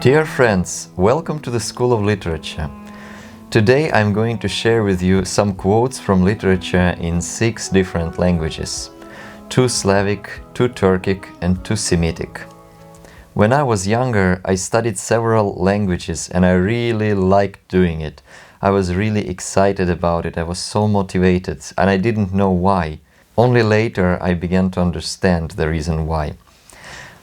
Dear friends, welcome to the School of Literature. Today I'm going to share with you some quotes from literature in 6 different languages: 2 Slavic, 2 Turkic and 2 Semitic. When I was younger, I studied several languages and I really liked doing it. I was really excited about it, I was so motivated and I didn't know why. Only later I began to understand the reason why.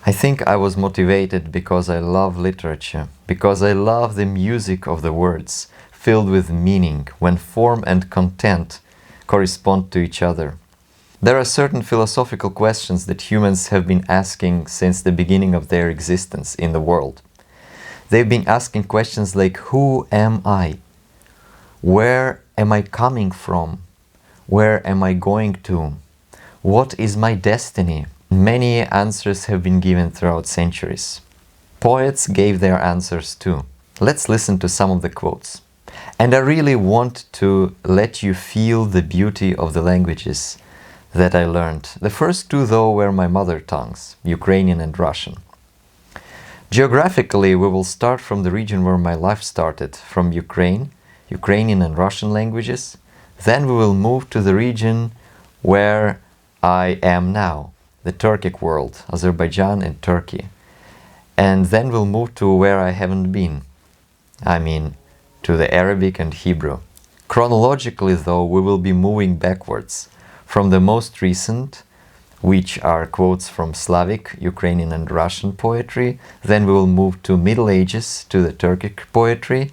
I think I was motivated because I love literature, because I love the music of the words, filled with meaning, when form and content correspond to each other. There are certain philosophical questions that humans have been asking since the beginning of their existence in the world. They've been asking questions like, who am I? Where am I coming from? Where am I going to? What is my destiny? Many answers have been given throughout centuries. Poets gave their answers too. Let's listen to some of the quotes. And I really want to let you feel the beauty of the languages that I learned. The first 2, though, were my mother tongues, Ukrainian and Russian. Geographically, we will start from the region where my life started, from Ukrainian and Russian languages. Then we will move to the region where I am now, the Turkic world, Azerbaijan and Turkey. And then we'll move to where I haven't been. I mean, to the Arabic and Hebrew. Chronologically, though, we will be moving backwards from the most recent, which are quotes from Slavic, Ukrainian and Russian poetry. Then we will move to Middle Ages, to the Turkic poetry.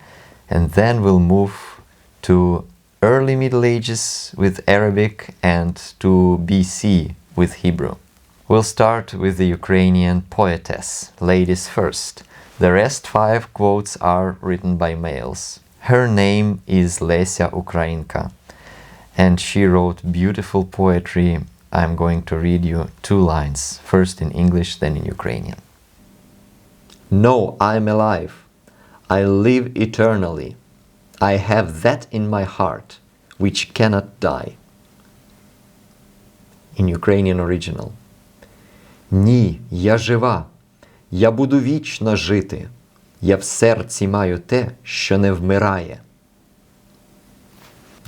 And then we'll move to early Middle Ages with Arabic and to BC with Hebrew. We'll start with the Ukrainian poetess, ladies first. The rest 5 quotes are written by males. Her name is Lesia Ukrainka, and she wrote beautiful poetry. I'm going to read you 2 lines, first in English, then in Ukrainian. No, I'm alive. I live eternally. I have that in my heart, which cannot die. In Ukrainian original. Ні, я жива, я буду вічно жити, я в серці маю те, що не вмирає.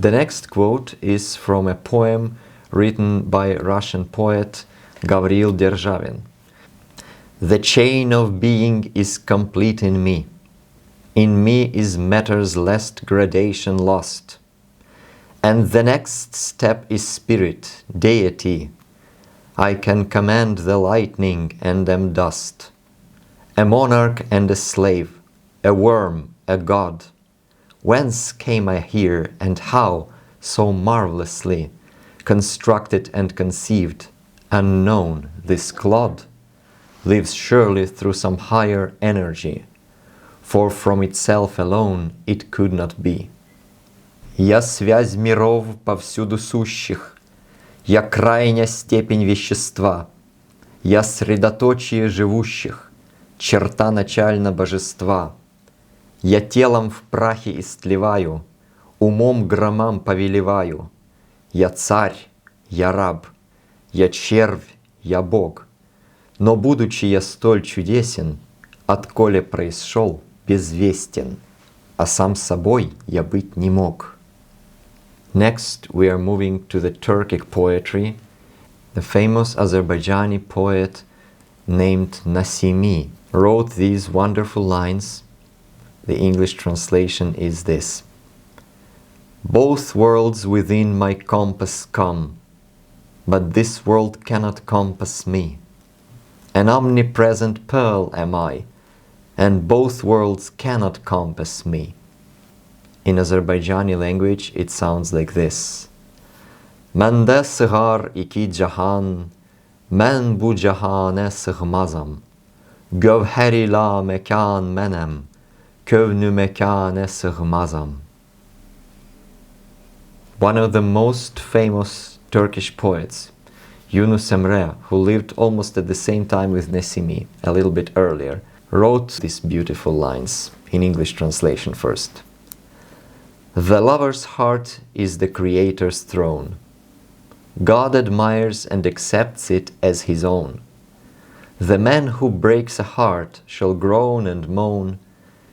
The next quote is from a poem written by Russian poet Gavriil Derzhavin. The chain of being is complete in me. In me is matter's last gradation lost. And the next step is spirit, deity. I can command the lightning and am dust, a monarch and a slave, a worm, a god. Whence came I here and how, so marvelously, constructed and conceived, unknown, this clod? Lives surely through some higher energy, for from itself alone it could not be. Я связь миров повсюду сущих, я крайняя степень вещества, я средоточие живущих, черта начальна божества. Я телом в прахе истлеваю, умом громам повелеваю. Я царь, я раб, я червь, я бог. Но будучи я столь чудесен, отколе происшел, безвестен, а сам собой я быть не мог. Next, we are moving to the Turkic poetry. The famous Azerbaijani poet named Nasimi wrote these wonderful lines. The English translation is this. Both worlds within my compass come, but this world cannot compass me. An omnipresent pearl am I, and both worlds cannot compass me. In Azerbaijani language, it sounds like this. Mende sığar iki jahan, men bu cahane sığmazam. Gövheri la mekan menem, kövnü mekane sığmazam. One of the most famous Turkish poets, Yunus Emre, who lived almost at the same time with Nasimi, a little bit earlier, wrote these beautiful lines, in English translation first. The lover's heart is the Creator's throne. God admires and accepts it as his own. The man who breaks a heart shall groan and moan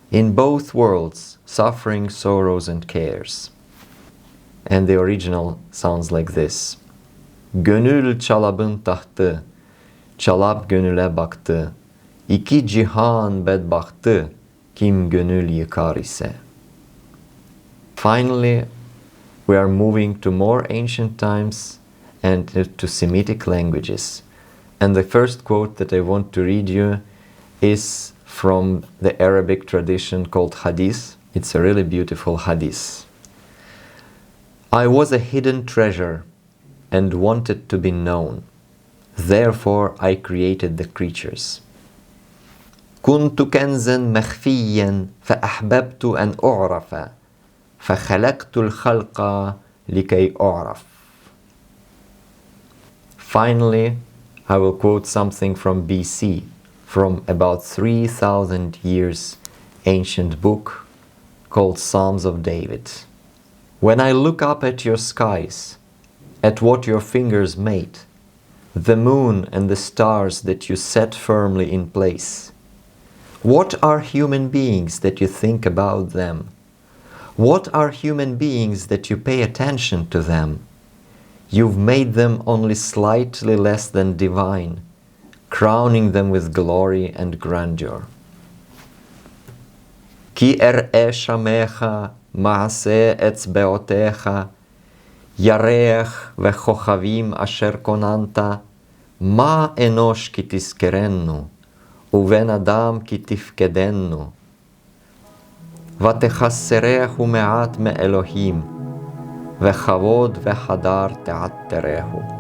in both worlds, suffering, sorrows and cares. And the original sounds like this. Gönül çalabın tahtı, çalap gönüle baktı. İki cihan bedbahtı, kim gönül yıkar ise. Finally, we are moving to more ancient times and to Semitic languages. And the first quote that I want to read you is from the Arabic tradition called Hadith. It's a really beautiful Hadith. I was a hidden treasure and wanted to be known. Therefore I created the creatures. كنت كنزا مخفيا فأحببت أن أعرف فخلقت الخلق لكي أعرف. Finally, I will quote something from BC, from about 3,000 years ancient book called Psalms of David. When I look up at your skies, at what your fingers made, the moon and the stars that you set firmly in place, what are human beings that you think about them? What are human beings that you pay attention to them? You've made them only slightly less than divine, crowning them with glory and grandeur. Ki er'e shamecha ma'aseh etzbeotecha yareach vechochavim asher konanta ma enosh ki tizkerennu uven adam ki tifkedennu ותחסרהו מעט מאלוהים, וכבוד והדר תעטרהו.